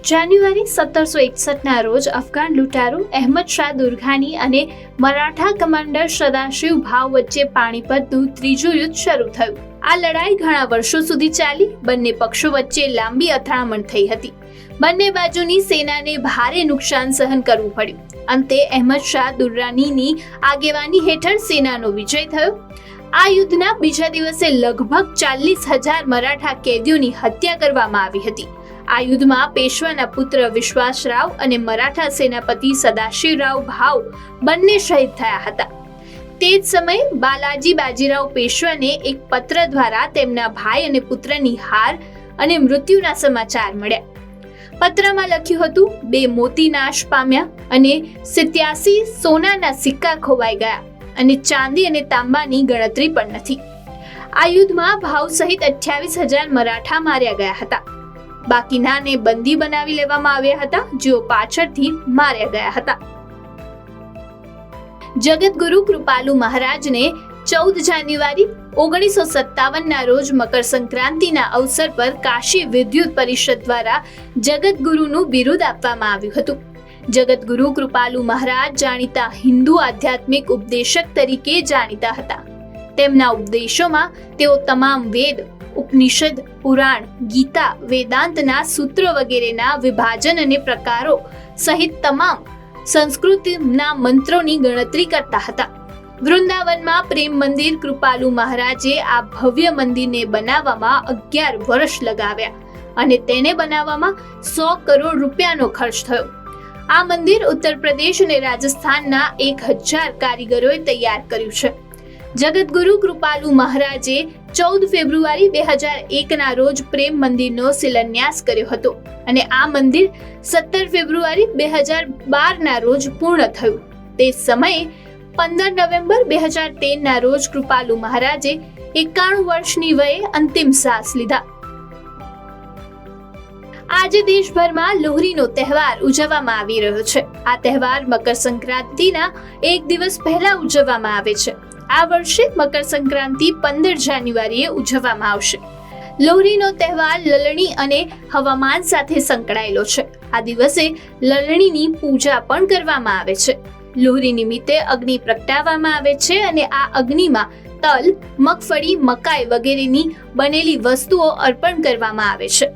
જાન્યુઆરી 1761ના રોજ અફઘાન લૂંટારો અહેમદ શાહ દુર્ગાની અને મરાઠા કમાન્ડર સદાશિવ ભાવ વચ્ચે પાણીપતનું ત્રીજું યુદ્ધ શરૂ થયું. આ લડાઈ ઘણા વર્ષો સુધી ચાલી. બંને પક્ષો વચ્ચે લાંબી અથડામણ થઈ હતી. બંને બાજુની સેનાને ભારે નુકસાન સહન કરવું પડ્યું. અંતે અહેમદ શાહ દુર્રાનીની આગેવાની હેઠળ સેનાનો વિજય થયો. આ યુદ્ધના બીજા દિવસે લગભગ 40,000 મરાઠા કેદીઓની હત્યા કરવામાં આવી હતી. આ યુદ્ધમાં પેશવાના પુત્ર વિશ્વાસરાવ અને મરાઠા સેનાપતિ સદાશિવરાવ ભાવ બંને શહીદ થયા હતા. તે જ સમયે બાલાજી બાજીરાવ પેશવાને એક પત્ર દ્વારા તેમના ભાઈ અને પુત્રની હાર અને મૃત્યુના સમાચાર મળ્યા. પત્રમાં લખ્યું હતું, 2 મોતી નાશ પામ્યા અને 87 સોનાના સિક્કા ખોવાઈ ગયા અને ચાંદી અને તાંબાની ગણતરી પણ નથી. આ યુદ્ધમાં ભાવ સહિત 28,000 મરાઠા માર્યા ગયા હતા. બાકીનાને બંદી બનાવી લેવામાં આવ્યા હતા, જેઓ પાછળથી માર્યા ગયા હતા. જગતગુરુ કૃપાલુ મહારાજને 14 જાન્યુઆરી 1957ના રોજ મકર સંક્રાંતિના અવસર પર કાશી વિદ્યુત પરિષદ દ્વારા જગતગુરુનું બિરુદ આપવામાં આવ્યું હતું. જગતગુરુ કૃપાલુ મહારાજ જાણીતા હિન્દુ આધ્યાત્મિક ઉપદેશક તરીકે જાણીતા હતા. તેમના ઉપદેશોમાં તેઓ તમામ વેદ, ઉપનિષદ, પુરાણ, ગીતા, વેદાંતના સૂત્રો વગેરેના વિભાજન અને પ્રકારો સહિત તમામ સંસ્કૃતના મંત્રોની ગણતરી કરતા હતા. વૃંદાવનમાં પ્રેમ મંદિર કૃપાલુ મહારાજે આ ભવ્ય મંદિરને બનાવવામાં 11 વર્ષ લગાવ્યા અને તેને બનાવવામાં 100 કરોડ રૂપિયાનો ખર્ચ થયો. આ મંદિર ઉત્તર પ્રદેશ અને રાજસ્થાનના 1000 કારીગરોએ તૈયાર કર્યું છે. જગતગુરુ કૃપાલુ મહારાજે 14 ફેબ્રુઆરી 2001ના રોજ પ્રેમ મંદિરનો શિલાન્યાસ કર્યો હતો અને આ મંદિર 17 ફેબ્રુઆરી 2012ના રોજ પૂર્ણ થયું. તે સમયે 15 નવેમ્બર 2013ના રોજ કૃપાલુ મહારાજે 91 વર્ષની વયે અંતિમ શ્વાસ લીધા. આજે દેશભરમાં લોહરીનો તહેવાર ઉજવવામાં આવી રહ્યો છે. આ તહેવાર મકર સંક્રાંતિના એક દિવસ પહેલા ઉજવવામાં આવે છે. આ વર્ષે મકર સંક્રાંતિ 15 જાન્યુઆરીએ ઉજવવામાં આવશે. લોહરીનો તહેવાર લલણી અને હવામાન સાથે સંકળાયેલો છે. આ દિવસે લલણીની પૂજા પણ કરવામાં આવે છે. લોહરી નિમિત્તે અગ્નિ પ્રગટાવવામાં આવે છે અને આ અગ્નિમાં તલ, મગફળી, મકાઈ વગેરેની બનેલી વસ્તુઓ અર્પણ કરવામાં આવે છે.